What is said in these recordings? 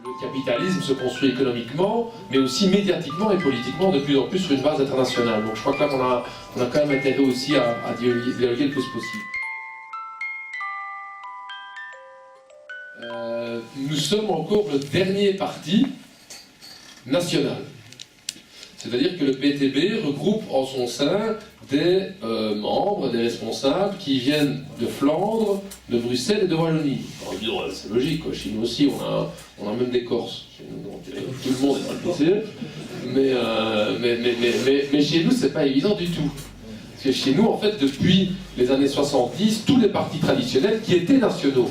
Le capitalisme se construit économiquement, mais aussi médiatiquement et politiquement de plus en plus sur une base internationale. Donc je crois que là, on a quand même intérêt aussi à dialoguer le plus possible. Nous sommes encore le dernier parti national. C'est-à-dire que le PTB regroupe en son sein des membres, des responsables qui viennent de Flandre, de Bruxelles et de Wallonie. C'est logique, quoi. Chez nous aussi, on a même des Corses. Tout le monde est impliqué. Mais chez nous, c'est pas évident du tout. Parce que chez nous, en fait, depuis les années 70, tous les partis traditionnels qui étaient nationaux,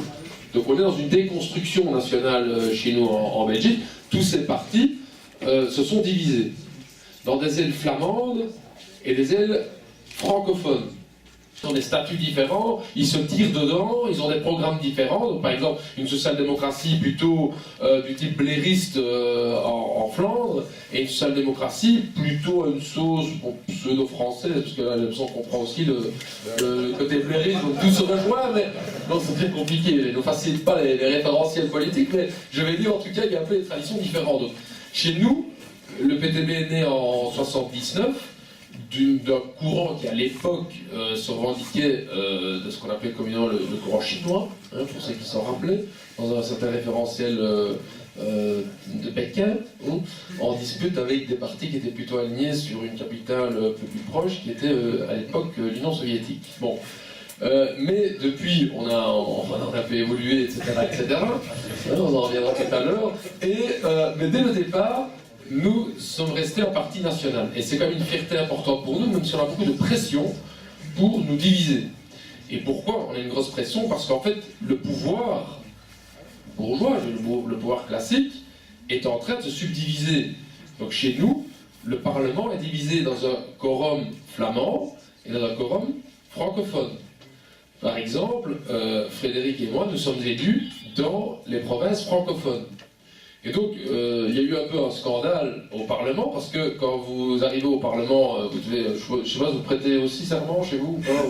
donc on est dans une déconstruction nationale chez nous en Belgique, tous ces partis se sont divisés dans des ailes flamandes et des ailes francophones. Ils ont des statuts différents, ils se tirent dedans, ils ont des programmes différents. Donc, par exemple, une social-démocratie plutôt du type blairiste en Flandre, et une social-démocratie plutôt à une sauce pseudo-française, parce que là, j'ai l'impression qu'on comprend aussi le côté blairiste, donc tout se rejoint, mais non, c'est très compliqué. Il ne facilite pas les référentiels politiques, mais je vais dire en tout cas qu'il y a un peu des traditions différentes. Donc, chez nous, le PTB est né en 79, d'un courant qui à l'époque se revendiquait de ce qu'on appelait communément le courant chinois, hein, pour ceux qui s'en rappelaient, dans un certain référentiel de Pékin, hein, en dispute avec des partis qui étaient plutôt alignés sur une capitale un peu plus proche, qui était à l'époque l'Union soviétique. Bon. Mais depuis, on a un peu évolué, etc., etc. On en reviendra tout à l'heure. Mais dès le départ, nous sommes restés un parti national. Et c'est quand même une fierté importante pour nous, même si on a beaucoup de pression pour nous diviser. Et pourquoi on a une grosse pression? Parce qu'en fait, le pouvoir bourgeois, le pouvoir classique, est en train de se subdiviser. Donc chez nous, le Parlement est divisé dans un quorum flamand et dans un quorum francophone. Par exemple, Frédéric et moi, nous sommes élus dans les provinces francophones. Et donc, il y a eu un peu un scandale au Parlement, parce que quand vous arrivez au Parlement, vous devez, je ne sais pas, vous prêtez aussi serment chez vous ou pas,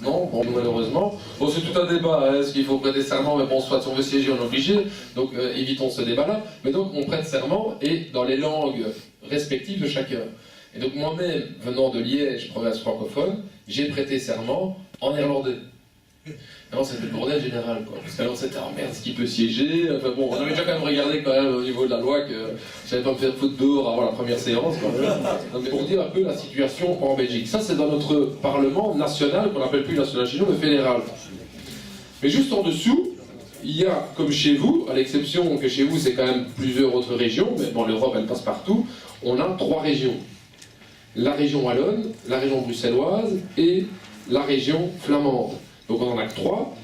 non, bon, malheureusement. Bon, c'est tout un débat, hein, est-ce qu'il faut prêter serment, mais bon, soit si on veut siéger, on est obligé, donc évitons ce débat-là. Mais donc, on prête serment, et dans les langues respectives de chacun. Et donc, moi-même, venant de Liège, province francophone, j'ai prêté serment en néerlandais. Non, c'était le bordel général, quoi. Parce qu'alors c'était, oh merde, ce qui peut siéger. Enfin bon, on avait déjà quand même regardé quand même au niveau de la loi que j'allais pas me faire foutre dehors avant la première séance, quand même. Donc pour dire un peu la situation en Belgique. Ça, c'est dans notre Parlement national, qu'on n'appelle plus national chez nous, mais fédéral. Mais juste en dessous, il y a, comme chez vous, à l'exception que chez vous, c'est quand même plusieurs autres régions, mais bon, l'Europe, elle passe partout, on a 3 régions. La région wallonne, la région bruxelloise et la région flamande. Donc on en a que 3,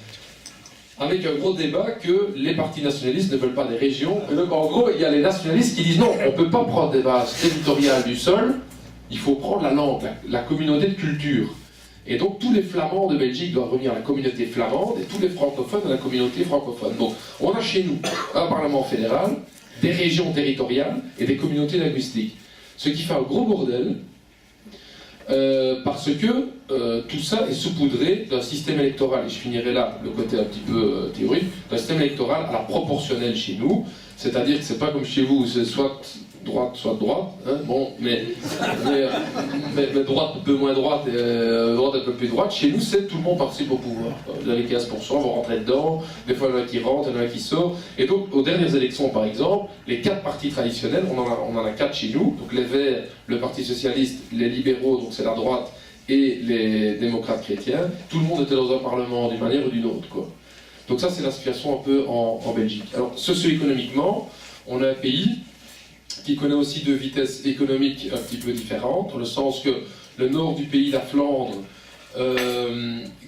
avec un gros débat que les partis nationalistes ne veulent pas des régions. Et donc en gros, il y a les nationalistes qui disent non, on ne peut pas prendre des bases territoriales du sol, il faut prendre la langue, la communauté de culture. Et donc tous les flamands de Belgique doivent revenir à la communauté flamande et tous les francophones à la communauté francophone. Donc on a chez nous un Parlement fédéral, des régions territoriales et des communautés linguistiques. Ce qui fait un gros bordel. Parce que tout ça est saupoudré d'un système électoral, et je finirai là le côté un petit peu théorique, d'un système électoral à la proportionnelle chez nous, c'est-à-dire que c'est pas comme chez vous où c'est soit droite, hein, bon, mais droite un peu moins droite et droite un peu plus droite. Chez nous, c'est tout le monde participe au pouvoir. Vous avez 15%, vous rentrez dedans, des fois il y en a qui rentrent, il y en a qui sortent. Et donc, aux dernières élections, par exemple, les 4 partis traditionnels, on en a 4 chez nous, donc les Verts, le Parti Socialiste, les libéraux, donc c'est la droite, et les démocrates chrétiens, tout le monde était dans un parlement d'une manière ou d'une autre, quoi. Donc ça, c'est la situation un peu en Belgique. Alors, socio-économiquement, on a un pays qui connaît aussi 2 vitesses économiques un petit peu différentes, dans le sens que le nord du pays, la Flandre,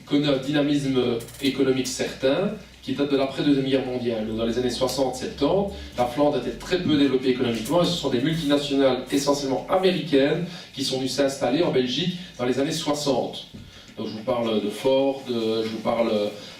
connaît un dynamisme économique certain, qui date de l'après-Deuxième Guerre mondiale. Dans les années 60-70, la Flandre était très peu développée économiquement, et ce sont des multinationales essentiellement américaines qui sont venues s'installer en Belgique dans les années 60. Donc je vous parle de Ford, je vous parle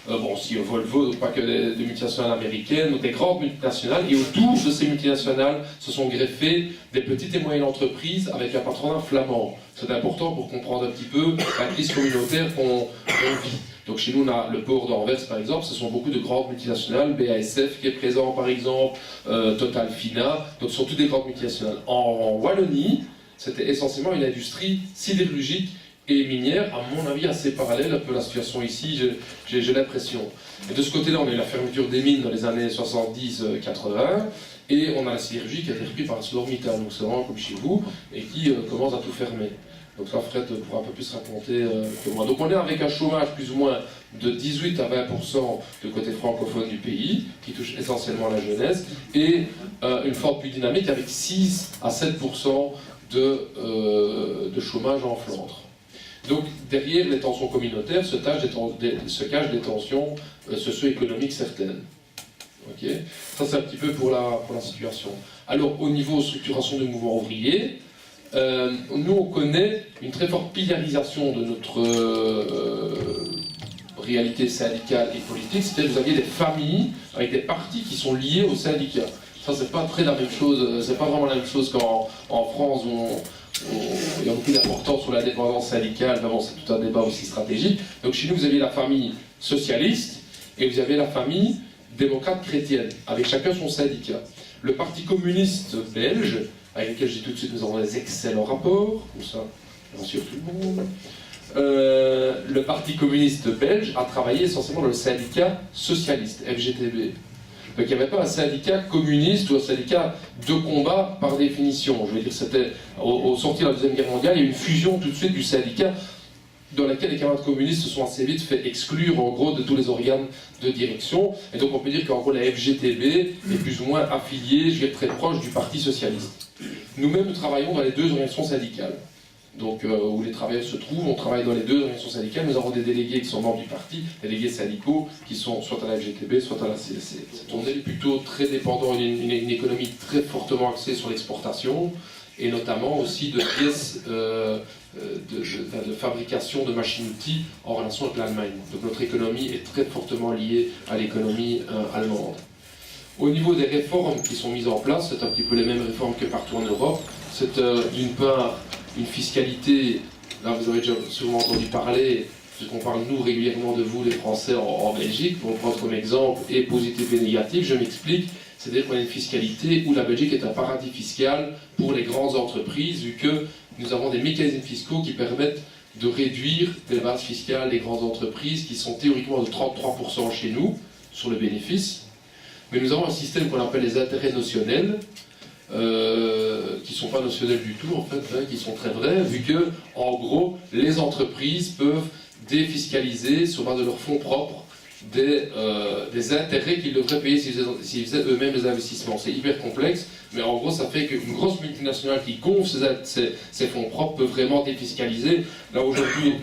bon, aussi Volvo, donc pas que des multinationales américaines, donc des grandes multinationales. Et autour de ces multinationales se sont greffées des petites et moyennes entreprises avec un patronat flamand. C'est important pour comprendre un petit peu la crise communautaire qu'on vit. Donc chez nous, on a le port d'Anvers, par exemple, ce sont beaucoup de grandes multinationales, BASF qui est présent, par exemple, Total Fina, donc ce sont toutes des grandes multinationales. En Wallonie, c'était essentiellement une industrie sidérurgique et minière, à mon avis, assez parallèle, un peu la situation ici, j'ai l'impression. Et de ce côté-là, on a eu la fermeture des mines dans les années 70-80, et on a la sidérurgie qui a été reprise par ArcelorMittal, donc c'est vraiment comme chez vous, et qui commence à tout fermer. Donc là, Fred pourra un peu plus raconter que moi. Donc on est avec un chômage plus ou moins de 18 à 20% du côté francophone du pays, qui touche essentiellement la jeunesse, et une forme plus dynamique avec 6 à 7% de chômage en Flandre. Donc derrière les tensions communautaires se cachent des tensions socio-économiques certaines. Okay. Ça c'est un petit peu pour la situation. Alors au niveau structuration du mouvement ouvrier, nous on connaît une très forte pillarisation de notre réalité syndicale et politique, c'est-à-dire que vous aviez des familles avec des partis qui sont liés aux syndicats. Ça c'est pas très la même chose, c'est pas vraiment la même chose qu'en France où il y a beaucoup d'importance sur l'indépendance syndicale, mais bon, c'est tout un débat aussi stratégique. Donc chez nous, vous avez la famille socialiste et vous avez la famille démocrate chrétienne, avec chacun son syndicat. Le Parti communiste belge, avec lequel je dis tout de suite, nous avons des excellents rapports, comme ça, rassure tout le monde. Le Parti communiste belge a travaillé essentiellement dans le syndicat socialiste, FGTB. Donc il n'y avait pas un syndicat communiste ou un syndicat de combat par définition. Je veux dire, c'était au sortir de la Deuxième Guerre mondiale, il y a eu une fusion tout de suite du syndicat dans laquelle les camarades communistes se sont assez vite fait exclure en gros de tous les organes de direction. Et donc on peut dire qu'en gros la FGTB est plus ou moins affiliée, je vais être très proche du Parti socialiste. Nous-mêmes nous travaillons dans les deux organisations syndicales. Donc où les travailleurs se trouvent, on travaille dans les deux organisations syndicales, nous avons des délégués qui sont membres du parti, des délégués syndicaux qui sont soit à la FGTB, soit à la CSC. On est plutôt très dépendant d'une économie très fortement axée sur l'exportation, et notamment aussi de pièces de fabrication de machines-outils en relation avec l'Allemagne. Donc notre économie est très fortement liée à l'économie allemande. Au niveau des réformes qui sont mises en place, c'est un petit peu les mêmes réformes que partout en Europe. C'est d'une part une fiscalité, là vous avez déjà souvent entendu parler, puisqu'on parle nous régulièrement de vous les Français en Belgique, pour prendre comme exemple, et positif et négatif, je m'explique, c'est-à-dire qu'on a une fiscalité où la Belgique est un paradis fiscal pour les grandes entreprises, vu que nous avons des mécanismes fiscaux qui permettent de réduire les bases fiscales des grandes entreprises, qui sont théoriquement de 33% chez nous, sur le bénéfice, mais nous avons un système qu'on appelle les intérêts notionnels, qui ne sont pas notionnels du tout en fait, hein, qui sont très vrais, vu que, en gros, les entreprises peuvent défiscaliser sur base de leurs fonds propres des intérêts qu'ils devraient payer s'ils faisaient eux-mêmes des investissements. C'est hyper complexe, mais en gros ça fait qu'une grosse multinationale qui gonfle ses fonds propres peut vraiment défiscaliser. Là aujourd'hui,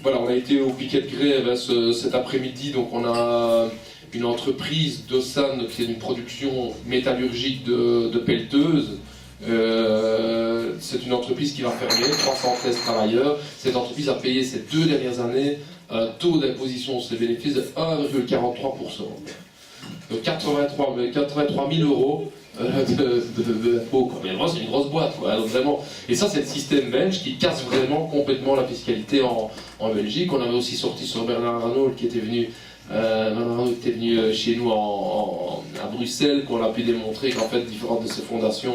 voilà, on a été au piquet de grève cet après-midi, donc on a une entreprise d'Ossane qui est une production métallurgique de pelleteuses. C'est une entreprise qui va fermer, 313 travailleurs. Cette entreprise a payé ces 2 dernières années un taux d'imposition sur les bénéfices de 1,43%. Donc 83 000 euros d'impôt. C'est une grosse boîte, quoi. Donc vraiment. Et ça, c'est le système belge qui casse vraiment complètement la fiscalité en Belgique. On avait aussi sorti sur Bernard Arnault qui était venu. Était venu chez nous à Bruxelles, qu'on a pu démontrer qu'en fait différentes de ces fondations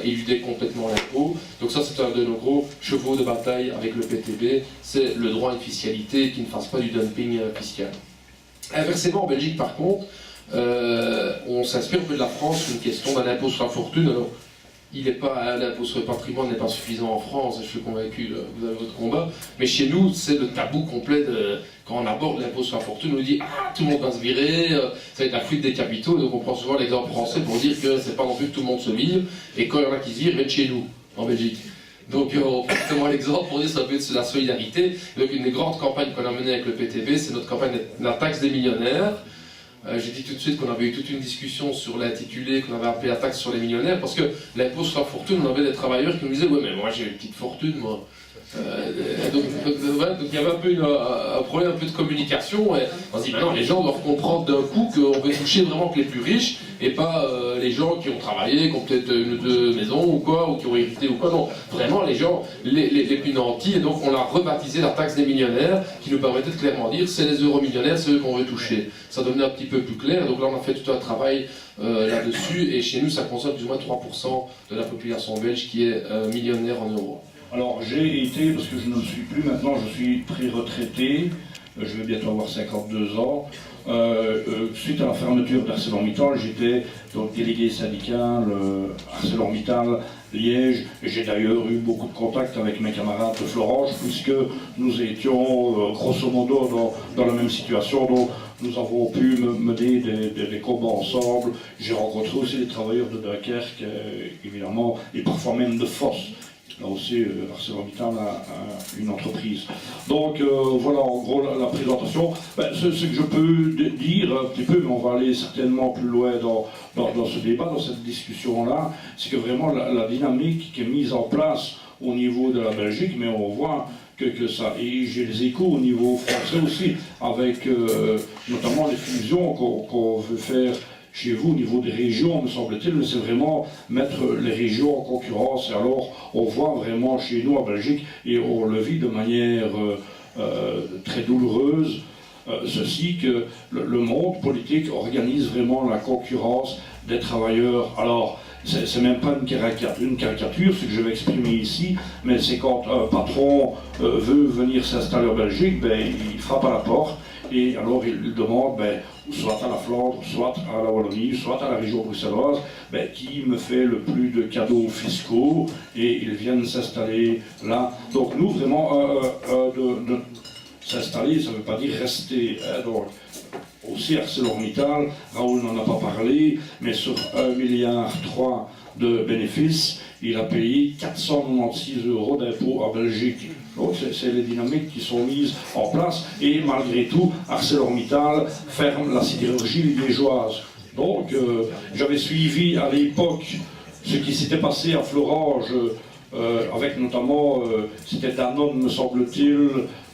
éludaient complètement l'impôt. Donc ça c'est un de nos gros chevaux de bataille avec le PTB, c'est le droit à une fiscalité qui ne fasse pas du dumping fiscal. Inversement en Belgique par contre, on s'inspire un peu de la France sur une question d'un impôt sur la fortune. Alors, l'impôt sur le patrimoine n'est pas suffisant en France, je suis convaincu, vous avez votre combat, mais chez nous, c'est le tabou complet quand on aborde l'impôt sur la fortune, on nous dit « Ah, tout le monde va se virer, ça va être la fuite des capitaux », donc on prend souvent l'exemple français pour dire que c'est pas non plus que tout le monde se vire, et quand il y en a qui se virent, ils viennent chez nous, en Belgique. Donc on prend justement l'exemple pour dire que ça peut être la solidarité. Donc une des grandes campagnes qu'on a menées avec le PTB, c'est notre campagne de la taxe des millionnaires. J'ai dit tout de suite qu'on avait eu toute une discussion sur l'intitulé qu'on avait appelé la taxe sur les millionnaires, parce que l'impôt sur la fortune, on avait des travailleurs qui nous disaient « Ouais, mais moi j'ai une petite fortune, moi. Donc il y avait un peu un problème un peu de communication, et on se dit maintenant les gens doivent comprendre d'un coup qu'on veut toucher vraiment que les plus riches et pas les gens qui ont travaillé, qui ont peut-être une ou deux maisons ou quoi, ou qui ont hérité ou quoi. Non, vraiment les gens les plus nantis, et donc on a rebaptisé la taxe des millionnaires qui nous permettait de clairement dire c'est les euromillionnaires, c'est eux qu'on veut toucher. Ça devenait un petit peu plus clair, donc là on a fait tout un travail là-dessus, et chez nous ça concerne plus ou moins 3% de la population belge qui est millionnaire en euros. Alors j'ai été, parce que je ne le suis plus maintenant, je suis pré-retraité, je vais bientôt avoir 52 ans. Suite à la fermeture d'ArcelorMittal, j'étais donc délégué syndical ArcelorMittal Liège, et j'ai d'ailleurs eu beaucoup de contacts avec mes camarades de Florange, puisque nous étions grosso modo dans la même situation. Donc nous avons pu mener des combats ensemble. J'ai rencontré aussi des travailleurs de Dunkerque, évidemment, et parfois même de Fosse. Là aussi, ArcelorMittal a une entreprise. Donc voilà en gros la présentation. Ce que je peux dire un petit peu, mais on va aller certainement plus loin dans ce débat, dans cette discussion-là, c'est que vraiment la dynamique qui est mise en place au niveau de la Belgique, mais on voit que ça, et j'ai les échos au niveau français aussi, avec notamment les fusions qu'on veut faire chez vous, au niveau des régions, me semble-t-il, mais c'est vraiment mettre les régions en concurrence. Et alors, on voit vraiment chez nous, en Belgique, et on le vit de manière très douloureuse, ceci, que le monde politique organise vraiment la concurrence des travailleurs. Alors, c'est même pas une caricature, ce que je vais exprimer ici, mais c'est quand un patron veut venir s'installer en Belgique, il frappe à la porte, et alors il demande, soit à la Flandre, soit à la Wallonie, soit à la région bruxelloise, qui me fait le plus de cadeaux fiscaux, et ils viennent s'installer là. Donc nous, vraiment, de s'installer, ça ne veut pas dire rester. Donc, aussi ArcelorMittal, Raoul n'en a pas parlé, mais sur 1,3 milliard de bénéfices, il a payé 496 € d'impôts en Belgique. Donc c'est les dynamiques qui sont mises en place, et malgré tout, ArcelorMittal ferme la sidérurgie liégeoise. Donc j'avais suivi à l'époque ce qui s'était passé à Florange, avec notamment, c'était Danone me semble-t-il,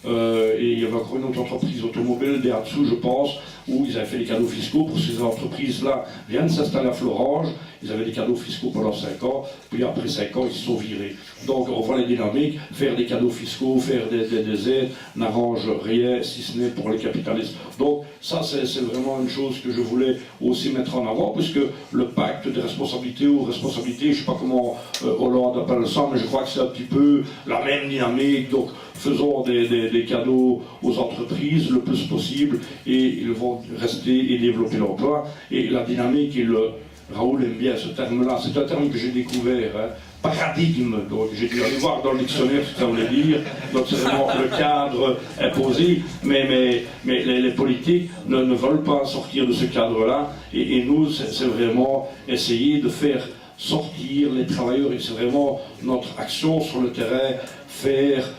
et il y avait encore une autre entreprise automobile, Daihatsu je pense, où ils avaient fait des cadeaux fiscaux pour ces entreprises-là, viennent s'installer à Florange, ils avaient des cadeaux fiscaux pendant 5 ans, puis après 5 ans ils se sont virés. Donc on voit les dynamiques, faire des cadeaux fiscaux, faire des aides, n'arrange rien si ce n'est pour les capitalistes. Donc ça c'est vraiment une chose que je voulais aussi mettre en avant, puisque le pacte de responsabilité ou responsabilité, je ne sais pas comment Hollande appelle ça, mais je crois que c'est un petit peu la même dynamique. Donc faisons des cadeaux aux entreprises le plus possible, et ils vont rester et développer l'emploi. Et la dynamique, Raoul aime bien ce terme-là, c'est un terme que j'ai découvert, paradigme, donc j'ai dû aller voir dans le dictionnaire ce que ça voulait dire, donc c'est vraiment le cadre imposé, mais les politiques ne veulent pas sortir de ce cadre-là, et nous, c'est vraiment essayer de faire sortir les travailleurs, et c'est vraiment notre action sur le terrain, faire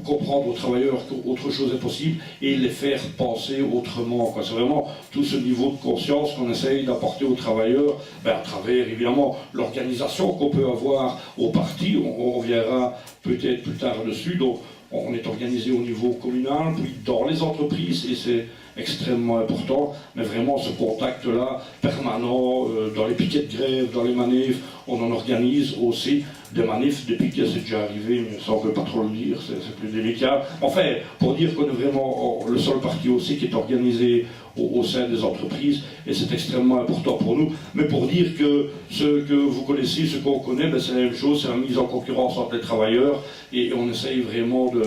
comprendre aux travailleurs qu'autre chose est possible, et les faire penser autrement. C'est vraiment tout ce niveau de conscience qu'on essaye d'apporter aux travailleurs, à travers évidemment l'organisation qu'on peut avoir au parti, on verra peut-être plus tard dessus. Donc on est organisé au niveau communal, puis dans les entreprises, et c'est extrêmement important, mais vraiment ce contact-là permanent, dans les piquets de grève, dans les manifs, on en organise aussi des manifs, des piquets, c'est déjà arrivé, mais ça on ne peut pas trop le dire, c'est plus délicat. Enfin, pour dire qu'on est vraiment le seul parti aussi qui est organisé au sein des entreprises, et c'est extrêmement important pour nous, mais pour dire que ce que vous connaissez, ce qu'on connaît, c'est la même chose, c'est la mise en concurrence entre les travailleurs, et on essaye vraiment de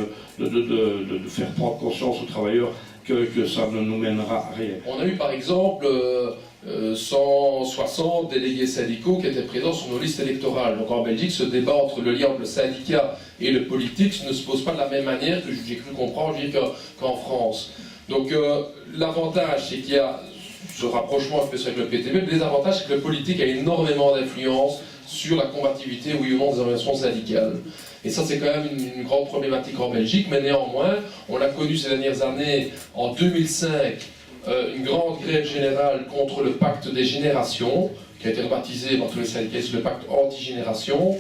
faire prendre conscience aux travailleurs que ça ne nous mènera à rien. On a eu par exemple 160 délégués syndicaux qui étaient présents sur nos listes électorales. Donc en Belgique, ce débat entre le lien entre le syndicat et le politique ne se pose pas de la même manière que j'ai cru comprendre qu'en France. Donc l'avantage, c'est qu'il y a ce rapprochement un peu avec le PTB. Le désavantage, c'est que le politique a énormément d'influence sur la combativité, oui ou non, des organisations syndicales. Et ça, c'est quand même une grande problématique en Belgique, mais néanmoins, on a connu ces dernières années, en 2005, une grande grève générale contre le pacte des générations, qui a été rebaptisé par tous les syndicalistes le pacte anti-génération,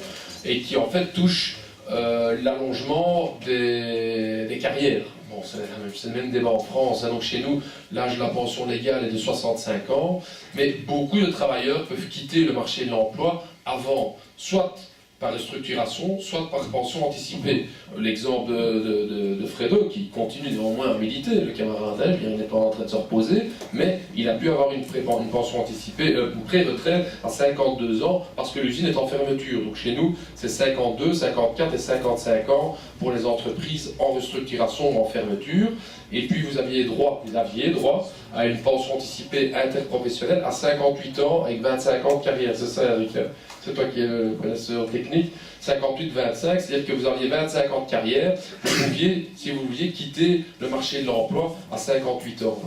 et qui en fait touche l'allongement des carrières. Bon, c'est le même débat en France, hein. Donc chez nous, l'âge de la pension légale est de 65 ans, mais beaucoup de travailleurs peuvent quitter le marché de l'emploi avant, soit par restructuration, soit par pension anticipée. L'exemple de Fredo, qui continue néanmoins à militer, le camarade d'âge, il n'est pas en train de se reposer, mais il a pu avoir une pension anticipée, une pré-retraite à 52 ans, parce que l'usine est en fermeture. Donc chez nous, c'est 52, 54 et 55 ans pour les entreprises en restructuration ou en fermeture. Et puis vous aviez droit à une pension anticipée interprofessionnelle à 58 ans avec 25 ans de carrière. C'est ça, Eric? C'est toi qui es le connaisseur technique. 58-25, c'est-à-dire que vous aviez 25 ans de carrière, si vous vouliez quitter le marché de l'emploi à 58 ans.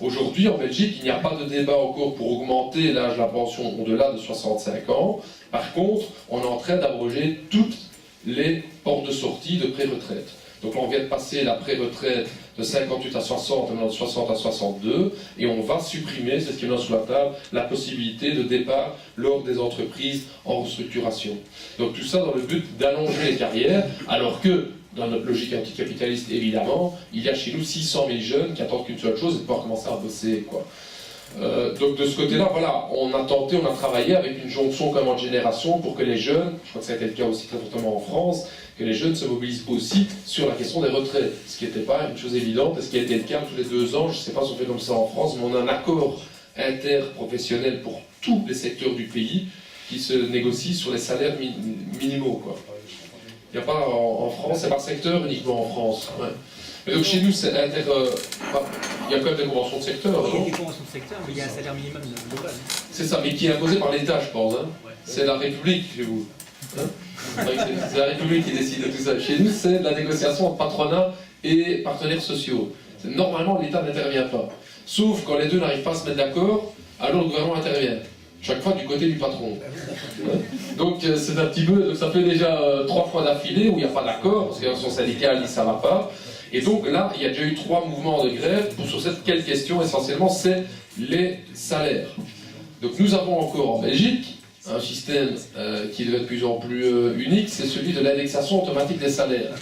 Aujourd'hui, en Belgique, il n'y a pas de débat encore pour augmenter l'âge de la pension au-delà de 65 ans. Par contre, on est en train d'abroger toutes les portes de sortie de pré-retraite. Donc on vient de passer la pré-retraite de 58 à 60, maintenant de 60 à 62, et on va supprimer, c'est ce qui est mis sur la table, la possibilité de départ lors des entreprises en restructuration. Donc tout ça dans le but d'allonger les carrières, alors que, dans notre logique anticapitaliste évidemment, il y a chez nous 600 000 jeunes qui attendent qu'une seule chose, c'est de pouvoir commencer à bosser, quoi. Donc de ce côté-là, voilà, on a travaillé avec une jonction comme en génération pour que les jeunes, je crois que ça a été le cas aussi très fortement en France, que les jeunes se mobilisent aussi sur la question des retraites, ce qui n'était pas une chose évidente, et ce qui a été le cas tous les 2 ans, je ne sais pas si on fait comme ça en France, mais on a un accord interprofessionnel pour tous les secteurs du pays qui se négocie sur les salaires minimaux, quoi. Il n'y a pas en France, c'est par secteur uniquement en France. Ouais. Mais donc chez nous, c'est il y a quand même des conventions de secteur. Il y a des conventions de secteur, mais il y a un salaire minimum global. C'est ça, mais qui est imposé par l'État, je pense. Hein. Ouais. C'est la République chez vous. Hein, c'est la République qui décide de tout ça. Chez nous, c'est de la négociation entre patronat et partenaires sociaux. Normalement, l'État n'intervient pas. Sauf quand les deux n'arrivent pas à se mettre d'accord, alors le gouvernement intervient. Chaque fois du côté du patron. Donc c'est un petit peu, donc ça fait déjà 3 fois d'affilée où il n'y a pas d'accord, parce que son syndicat dit ça va pas. Et donc là, il y a déjà eu 3 mouvements de grève sur cette quelle question essentiellement, c'est les salaires. Donc nous avons encore en Belgique un système qui devient de plus en plus unique, c'est celui de l'indexation automatique des salaires.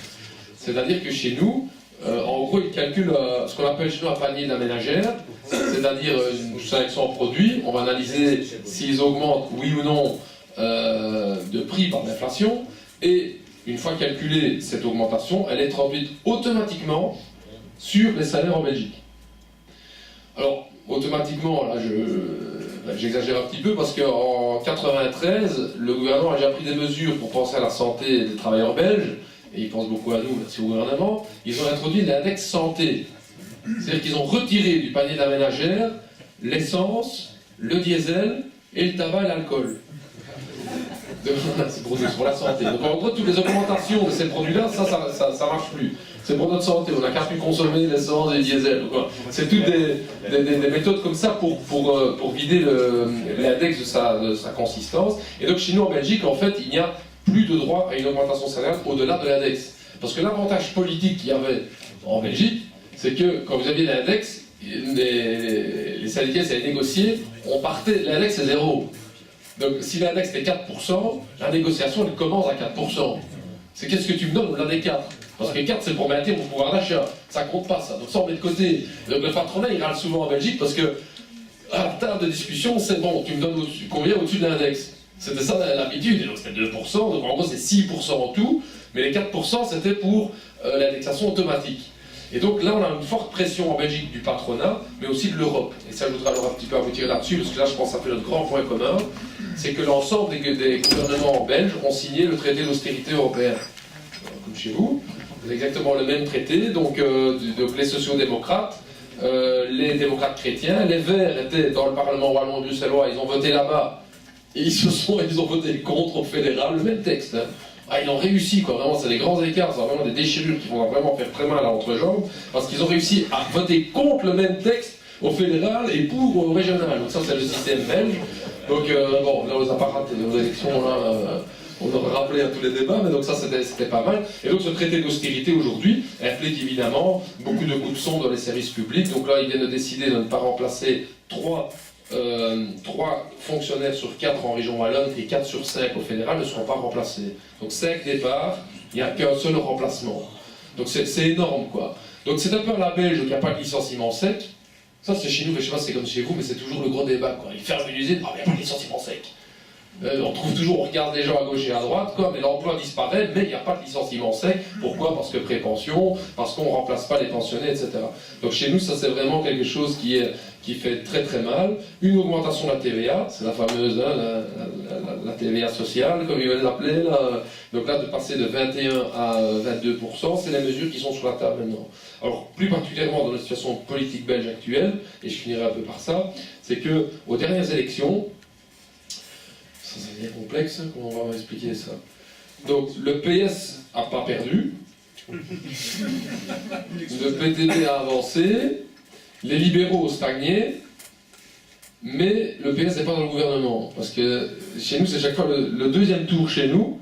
C'est-à-dire que chez nous, en gros, ils calculent ce qu'on appelle chez nous un panier de la ménagère, c'est-à-dire une sélection de produits. On va analyser s'ils augmentent, oui ou non, de prix par l'inflation. Et une fois calculée cette augmentation, elle est traduite automatiquement sur les salaires en Belgique. Alors, automatiquement, là, j'exagère un petit peu parce qu'en 93, le gouvernement a déjà pris des mesures pour penser à la santé des travailleurs belges. Et ils pensent beaucoup à nous, merci au gouvernement, ils ont introduit l'index santé. C'est-à-dire qu'ils ont retiré du panier de la ménagère l'essence, le diesel et le tabac et l'alcool. C'est pour la santé. Donc en gros, toutes les augmentations de ces produits-là, ça marche plus. C'est pour notre santé, on n'a qu'à plus consommer l'essence et le diesel. C'est toutes des méthodes comme ça pour vider l'index de sa consistance. Et donc chez nous en Belgique, en fait, il n'y a plus de droit à une augmentation salariale au-delà de l'index. Parce que l'avantage politique qu'il y avait en Belgique, c'est que quand vous aviez l'index, les syndicats avaient négocié, l'index c'est 0. Donc si l'index était 4%, la négociation elle commence à 4%. C'est qu'est-ce que tu me donnes au-delà des 4 ? Parce que 4 c'est pour maintenir mon pouvoir d'achat, ça compte pas ça, donc ça on met de côté. Donc le patronat il râle souvent en Belgique parce que à la table de discussion c'est bon, tu me donnes combien au-dessus de l'index ? C'était ça l'habitude, et donc c'était 2%, donc en gros c'est 6% en tout, mais les 4% c'était pour l'indexation automatique. Et donc là on a une forte pression en Belgique du patronat, mais aussi de l'Europe. Et ça je voudrais alors un petit peu aboutir là-dessus, parce que là je pense que ça fait notre grand point commun, c'est que l'ensemble des gouvernements belges ont signé le traité d'austérité européen. Comme chez vous, c'est exactement le même traité, donc les sociaux-démocrates, les démocrates chrétiens, les Verts étaient dans le Parlement wallon bruxellois, ils ont voté là-bas, et ils ont voté contre au fédéral, le même texte. Hein. Ah, ils ont réussi, quoi, vraiment, c'est des grands écarts, c'est vraiment des déchirures qui vont vraiment faire très mal à l'entrejambe, parce qu'ils ont réussi à voter contre le même texte au fédéral et pour au régional. Donc ça, c'est le système belge. Donc, bon, là, on les a pas ratés, aux élections, là, on aurait rappelé à tous les débats, mais donc ça, c'était pas mal. Et donc, ce traité d'austérité, aujourd'hui, implique évidemment beaucoup de coups de son dans les services publics. Donc là, ils viennent de décider de ne pas remplacer 3 fonctionnaires sur 4 en région wallonne et 4 sur 5 au fédéral ne seront pas remplacés. Donc 5 départs Il n'y a qu'un seul remplacement. Donc c'est énorme, quoi. Donc c'est un peu à la belge, donc il n'y a pas de licenciement sec. Ça c'est chez nous, mais je sais pas si c'est comme chez vous, mais c'est toujours le gros débat, quoi. Ils ferment une usine, ah mais il n'y a pas de licenciement sec. On trouve toujours, on regarde les gens à gauche et à droite, quoi, mais l'emploi disparaît, mais il n'y a pas de licenciement sec. Pourquoi? Parce que prépension, parce qu'on ne remplace pas les pensionnés, etc. Donc chez nous, ça c'est vraiment quelque chose qui fait très très mal. Une augmentation de la TVA, c'est la fameuse hein, la TVA sociale, comme ils veulent l'appeler. Là. Donc là, de passer de 21 à 22%, c'est les mesures qui sont sur la table maintenant. Alors, plus particulièrement dans la situation politique belge actuelle, et je finirai un peu par ça, c'est que aux dernières élections, ça devient complexe, comment on va expliquer ça? Donc, le PS n'a pas perdu, le PTB a avancé, les libéraux ont stagné, mais le PS n'est pas dans le gouvernement. Parce que chez nous, c'est chaque fois le deuxième tour chez nous,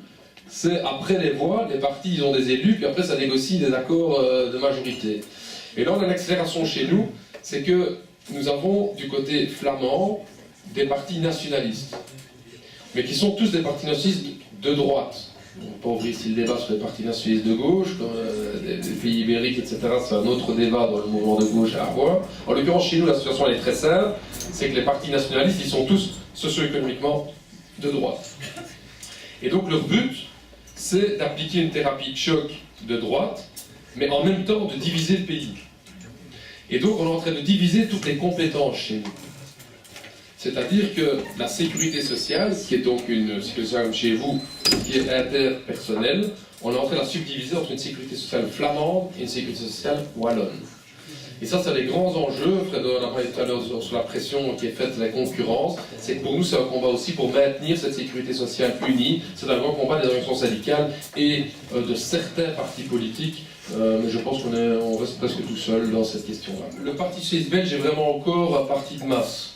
c'est après les voix, les partis ils ont des élus, puis après ça négocie des accords de majorité. Et là, on a une accélération chez nous, c'est que nous avons du côté flamand des partis nationalistes. Mais qui sont tous des partis nationalistes de droite. On ne va pas ouvrir ici le débat sur les partis nationalistes de gauche, comme les pays ibériques, etc. C'est un autre débat dans le mouvement de gauche à avoir. En l'occurrence, chez nous, la situation elle est très simple. C'est que les partis nationalistes, ils sont tous socio-économiquement de droite. Et donc leur but, c'est d'appliquer une thérapie de choc de droite, mais en même temps de diviser le pays. Et donc on est en train de diviser toutes les compétences chez nous. C'est-à-dire que la sécurité sociale, qui est donc une sécurité sociale comme chez vous, qui est interpersonnelle, on est en train de la subdiviser entre une sécurité sociale flamande et une sécurité sociale wallonne. Et ça, c'est les grands enjeux. Fred en a parlé tout à l'heure sur la pression qui est faite de la concurrence. C'est que pour nous, c'est un combat aussi pour maintenir cette sécurité sociale unie. C'est un grand combat des organisations syndicales et de certains partis politiques. Mais je pense qu'on reste presque tout seul dans cette question-là. Le Parti socialiste belge est vraiment encore un parti de masse.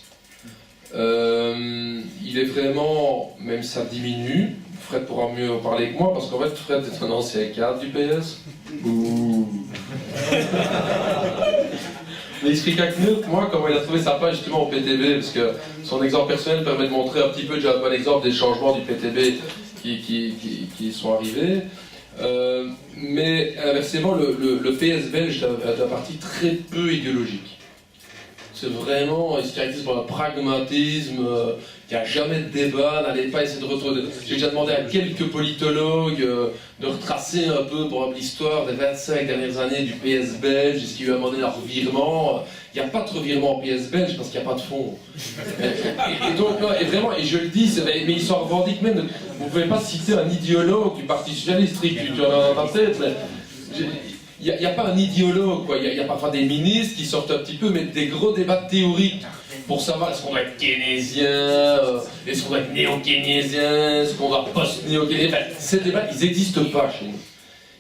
Il est vraiment, même ça diminue, Fred pourra mieux en parler que moi, parce qu'en fait Fred est un ancien cadre du PS. Ouh. Mais il explique à Knut, moi, comment il a trouvé sa page justement au PTB, parce que son exemple personnel permet de montrer un petit peu déjà un bon exemple des changements du PTB qui sont arrivés. Mais inversement, le PS belge est un parti très peu idéologique. C'est vraiment, il se caractérise par un pragmatisme, il n'y a jamais de débat, n'allez pas essayer de retrouver. J'ai déjà demandé à quelques politologues de retracer un peu l'histoire des 25 dernières années du PS belge, est-ce qu'il lui a demandé un revirement. Il n'y a pas de revirement au PS belge parce qu'il n'y a pas de fond. Et donc, là, et vraiment, et je le dis, mais ils s'en revendiquent même, vous ne pouvez pas citer un idéologue du Parti Socialiste, tu en as dans ta tête. Il n'y a pas un idéologue, quoi. Il y a parfois des ministres qui sortent un petit peu, mais des gros débats théoriques pour savoir est-ce qu'on doit être keynésien, est-ce qu'on doit être néo-keynésien, est-ce qu'on doit post-néo-keynésien. Enfin, ces débats, ils n'existent pas chez nous.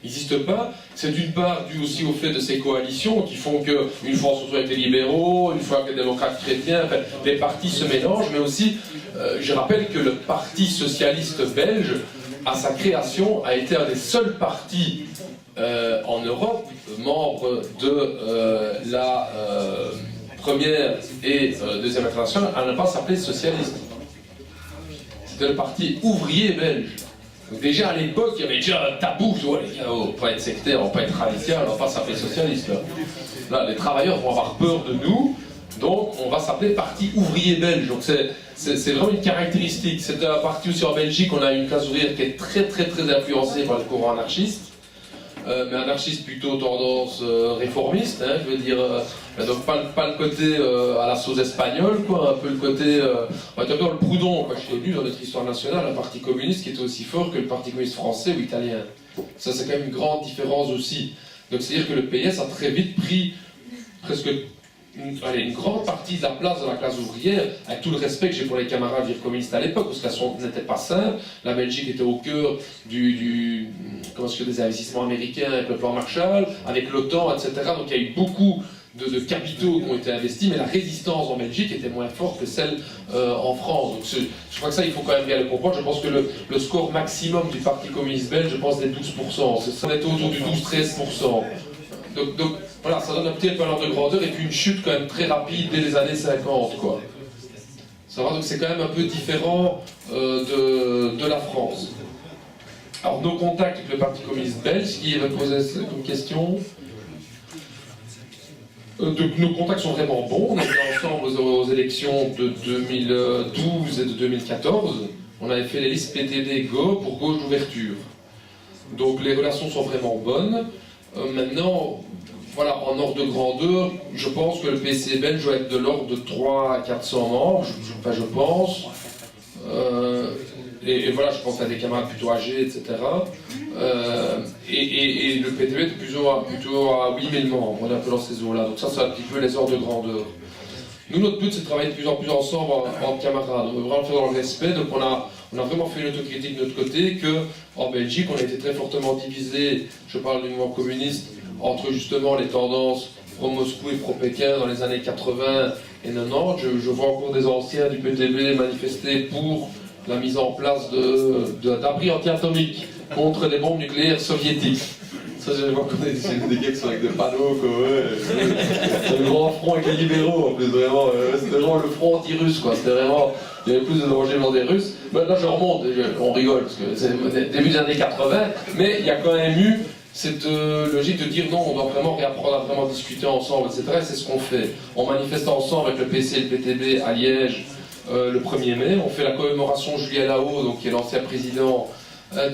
Ils n'existent pas. C'est d'une part dû aussi au fait de ces coalitions qui font qu'une fois on se retrouve avec les libéraux, une fois avec les démocrates chrétiens, enfin, les partis se mélangent, mais aussi, je rappelle que le Parti socialiste belge, à sa création, a été un des seuls partis en Europe, membre de la première et deuxième internationale, à ne pas s'appeler socialiste. C'était le parti ouvrier belge. Donc déjà à l'époque, il y avait déjà un tabou, tu vois, les gars, on ne va pas être sectaire, on ne va pas être radical, on ne va pas s'appeler socialiste. Là, les travailleurs vont avoir peur de nous, donc on va s'appeler Parti ouvrier belge. Donc c'est vraiment une caractéristique. C'est un parti aussi en Belgique, on a une classe ouvrière qui est très très très influencée par le courant anarchiste. Mais anarchiste plutôt tendance réformiste, hein, je veux dire, donc pas le côté à la sauce espagnole, quoi, un peu le côté, on va dire dans le Proudhon, quoi, je l'ai lu dans notre histoire nationale, un parti communiste qui était aussi fort que le parti communiste français ou italien. Ça c'est quand même une grande différence aussi. Donc c'est-à-dire que le PS a très vite pris presque une grande partie de la place de la classe ouvrière, avec tout le respect que j'ai pour les camarades communistes à l'époque, parce qu'elles n'étaient pas simples. La Belgique était au cœur des investissements américains avec le plan Marshall, avec l'OTAN, etc. Donc il y a eu beaucoup de capitaux qui ont été investis, mais la résistance en Belgique était moins forte que celle en France. Donc je crois que ça, il faut quand même bien le comprendre. Je pense que le score maximum du Parti communiste belge, je pense, est de 12%. Ça va être autour du 12-13%. Donc voilà, ça donne un petit peu l'ordre de grandeur et puis une chute quand même très rapide dès les années 50, quoi. Ça va, donc c'est quand même un peu différent de la France. Alors, nos contacts avec le Parti communiste belge, qui avait posé comme question. Nos contacts sont vraiment bons. On était ensemble aux élections de 2012 et de 2014. On avait fait les listes PTB Go pour gauche d'ouverture. Donc les relations sont vraiment bonnes. Maintenant, voilà, en ordre de grandeur, je pense que le PC belge doit être de l'ordre de 300 à 400 membres, je pense. Et voilà, je pense à des camarades plutôt âgés, etc. Et le PTB est plutôt à 8000 membres, on est un peu dans ces eaux-là. Donc ça, c'est un petit peu les ordres de grandeur. Nous, notre but, c'est de travailler de plus en plus ensemble en camarades. On veut vraiment le faire dans le respect. Donc on a vraiment fait une autocritique de notre côté, qu'en Belgique, on a été très fortement divisé, je parle du mouvement communiste, entre justement les tendances pro-Moscou et pro-Pékin dans les années 80 et 90. Je vois encore des anciens du PTB manifester pour la mise en place d'abris anti-atomiques contre les bombes nucléaires soviétiques. Ça, je vois qu'on est des gars qui sont avec des panneaux, quoi, ouais. C'est le grand front avec les libéraux, en plus, vraiment. C'était vraiment le front anti-russe, quoi. C'était vraiment... Il y avait plus de danger dans des Russes. Maintenant, je remonte, on rigole, parce que c'est début des années 80, mais il y a quand même eu cette logique de dire non, on doit vraiment réapprendre à vraiment discuter ensemble, etc. Et c'est ce qu'on fait. On manifeste ensemble avec le PC et le PTB à Liège le 1er mai. On fait la commémoration Julien Lao, donc, qui est l'ancien président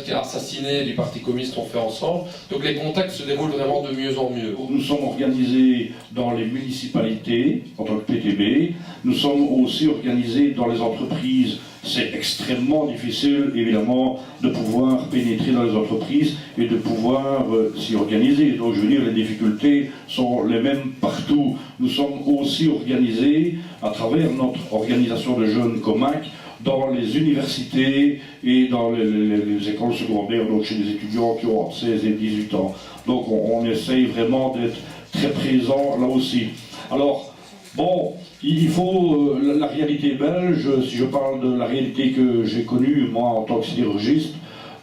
qui a assassiné du Parti communiste, on fait ensemble. Donc les contacts se déroulent vraiment de mieux en mieux. Nous sommes organisés dans les municipalités en tant que PTB. Nous sommes aussi organisés dans les entreprises. C'est extrêmement difficile, évidemment, de pouvoir pénétrer dans les entreprises et de pouvoir s'y organiser. Donc, je veux dire, les difficultés sont les mêmes partout. Nous sommes aussi organisés à travers notre organisation de jeunes COMAC dans les universités et dans les écoles secondaires, donc chez les étudiants qui ont 16 et 18 ans. Donc, on essaye vraiment d'être très présent là aussi. Alors, bon, il faut la réalité belge, si je parle de la réalité que j'ai connue, moi, en tant que sidérurgiste,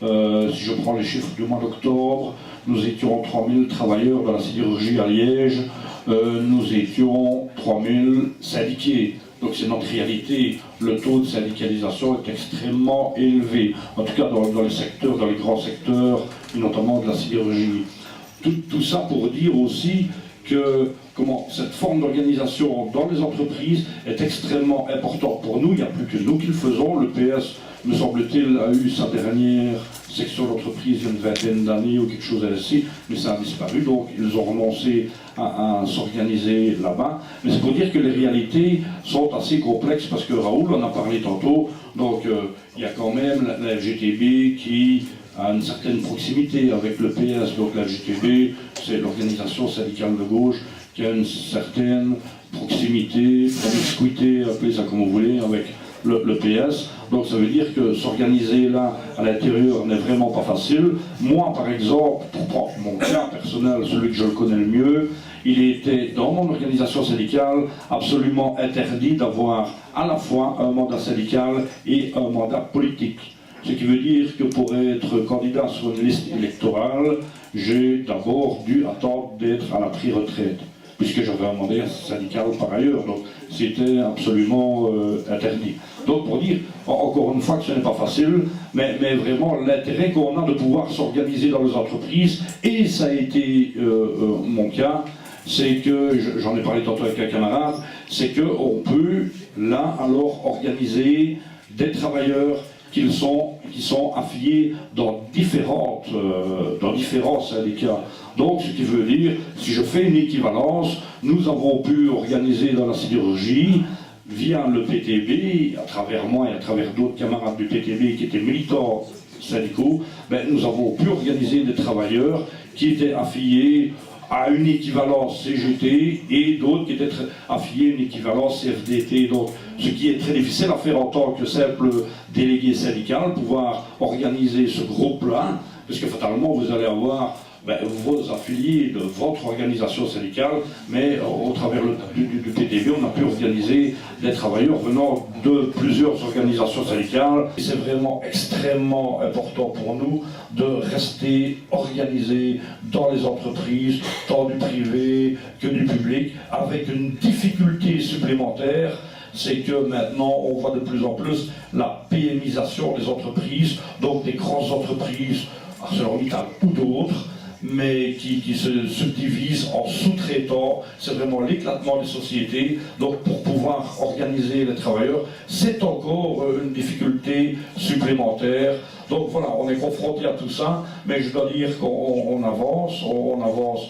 si je prends les chiffres du mois d'octobre, nous étions 3000 travailleurs dans la sidérurgie à Liège, nous étions 3000 syndiqués. Donc c'est notre réalité. Le taux de syndicalisation est extrêmement élevé, en tout cas dans les secteurs, dans les grands secteurs, et notamment de la sidérurgie. Tout ça pour dire aussi que cette forme d'organisation dans les entreprises est extrêmement importante pour nous. Il n'y a plus que nous qui le faisons. Le PS, me semble-t-il, a eu sa dernière section d'entreprise il y a une vingtaine d'années ou quelque chose ainsi, mais ça a disparu. Donc ils ont renoncé à s'organiser là-bas. Mais c'est pour dire que les réalités sont assez complexes, parce que Raoul en a parlé tantôt. Donc il y a quand même la FGTB qui a une certaine proximité avec le PS. Donc la FGTB, c'est l'organisation syndicale de gauche qui a une certaine proximité, promiscuité, appelez ça comme vous voulez, avec le PS. Donc ça veut dire que s'organiser là à l'intérieur n'est vraiment pas facile. Moi par exemple, pour prendre mon cas personnel, celui que je le connais le mieux, il était dans mon organisation syndicale absolument interdit d'avoir à la fois un mandat syndical et un mandat politique. Ce qui veut dire que pour être candidat sur une liste électorale, j'ai d'abord dû attendre d'être à la pré-retraite, puisque j'avais un mandat syndical par ailleurs, donc c'était absolument interdit. Donc pour dire, encore une fois, que ce n'est pas facile, mais vraiment l'intérêt qu'on a de pouvoir s'organiser dans les entreprises, et ça a été mon cas, c'est que, j'en ai parlé tantôt avec un camarade, c'est qu'on peut là alors organiser des travailleurs qui sont affiliés dans différents syndicats. Donc, ce qui veut dire, si je fais une équivalence, nous avons pu organiser dans la sidérurgie, via le PTB, à travers moi et à travers d'autres camarades du PTB qui étaient militants syndicaux, nous avons pu organiser des travailleurs qui étaient affiliés à une équivalence CGT et d'autres qui étaient affiliés à une équivalence CFDT. Donc, ce qui est très difficile à faire en tant que simple délégué syndical, pouvoir organiser ce groupe-là, parce que fatalement vous allez avoir vos affiliés de votre organisation syndicale, mais au travers du PTB, on a pu organiser des travailleurs venant de plusieurs organisations syndicales. C'est vraiment extrêmement important pour nous de rester organisés dans les entreprises, tant du privé que du public, avec une difficulté supplémentaire, c'est que maintenant on voit de plus en plus la PMisation des entreprises, donc des grandes entreprises, ArcelorMittal ou d'autres, mais qui se subdivisent en sous-traitants. C'est vraiment l'éclatement des sociétés. Donc pour pouvoir organiser les travailleurs, c'est encore une difficulté supplémentaire. Donc voilà, on est confronté à tout ça, mais je dois dire qu'on avance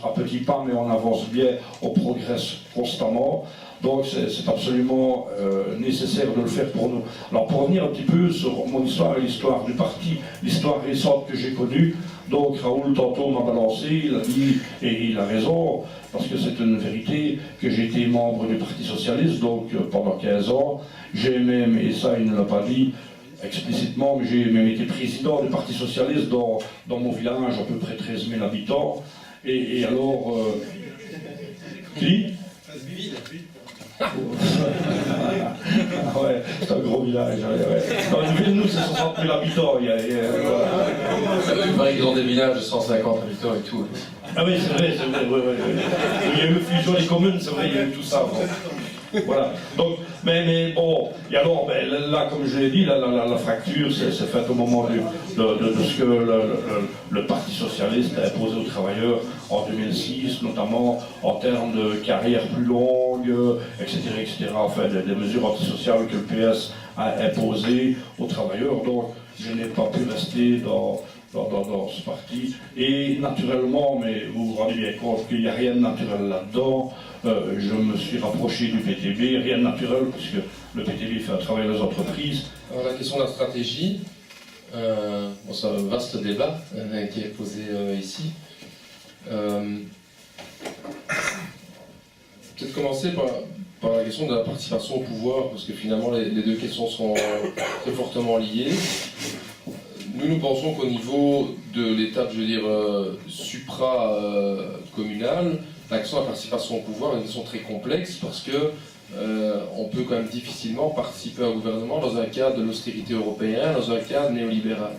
à petits pas, mais on avance bien, on progresse constamment. Donc c'est absolument nécessaire de le faire pour nous. Alors pour revenir un petit peu sur mon histoire et l'histoire du parti, l'histoire récente que j'ai connue, donc Raoul tantôt m'a balancé, il a dit, et il a raison, parce que c'est une vérité, que j'ai été membre du Parti Socialiste, donc pendant 15 ans, j'ai même, et ça il ne l'a pas dit explicitement, mais j'ai même été président du Parti Socialiste dans mon village, à peu près 13 000 habitants, et alors... qui ouais, c'est un gros village. Ouais. Dans une ville, nous, c'est 60 000 habitants. Il paraît qu'ils ont des villages de 150 habitants et tout. Ah oui, c'est vrai. Ouais. Il y a eu le fusion des communes, c'est vrai, il y a eu tout ça. Bon. Voilà. Donc, mais bon, et alors, là, comme je l'ai dit, la fracture s'est faite au moment de ce que le Parti Socialiste a imposé aux travailleurs en 2006, notamment en termes de carrière plus longue, etc. Enfin, des mesures antisociales que le PS a imposées aux travailleurs. Donc, je n'ai pas pu rester dans ce parti. Et naturellement, mais vous vous rendez bien compte qu'il n'y a rien de naturel là-dedans, je me suis rapproché du PTB, rien de naturel, puisque le PTB fait un travail des entreprises. Alors, la question de la stratégie, c'est un vaste débat qui est posé ici. Peut-être commencer par la question de la participation au pouvoir, parce que finalement les deux questions sont très fortement liées. Nous pensons qu'au niveau de l'étape, je veux dire, supra-communale, la question de la participation au pouvoir est une question très complexe parce que on peut quand même difficilement participer au gouvernement dans un cadre de l'austérité européenne, dans un cadre néolibéral.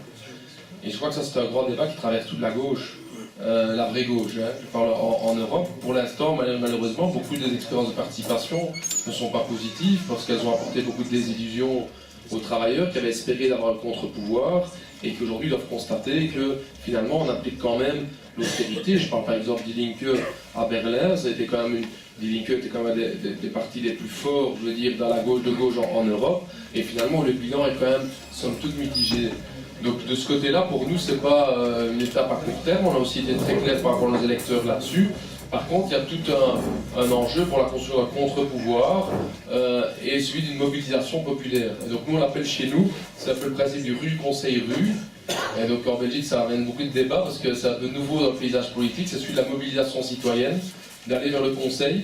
Et je crois que ça c'est un grand débat qui traverse toute la gauche, la vraie gauche. Hein. Je parle en Europe. Pour l'instant, malheureusement, beaucoup des expériences de participation ne sont pas positives parce qu'elles ont apporté beaucoup de désillusions aux travailleurs qui avaient espéré d'avoir un contre-pouvoir et qui aujourd'hui doivent constater que finalement on applique quand même l'austérité. Je parle par exemple Die Linke à Berlin, ça a été quand même Die Linke était quand même des partis les plus forts, je veux dire, dans la gauche de gauche en Europe, et finalement le bilan est quand même somme toute mitigé. Donc de ce côté-là, pour nous, c'est pas une étape à court terme, on a aussi été très clair par rapport aux électeurs là-dessus. Par contre, il y a tout un enjeu pour la construction d'un contre-pouvoir et celui d'une mobilisation populaire. Et donc nous, on l'appelle chez nous, c'est un peu le principe du rue, conseil, rue. Et donc en Belgique, ça amène beaucoup de débats parce que c'est un peu nouveau dans le paysage politique, c'est celui de la mobilisation citoyenne, d'aller vers le conseil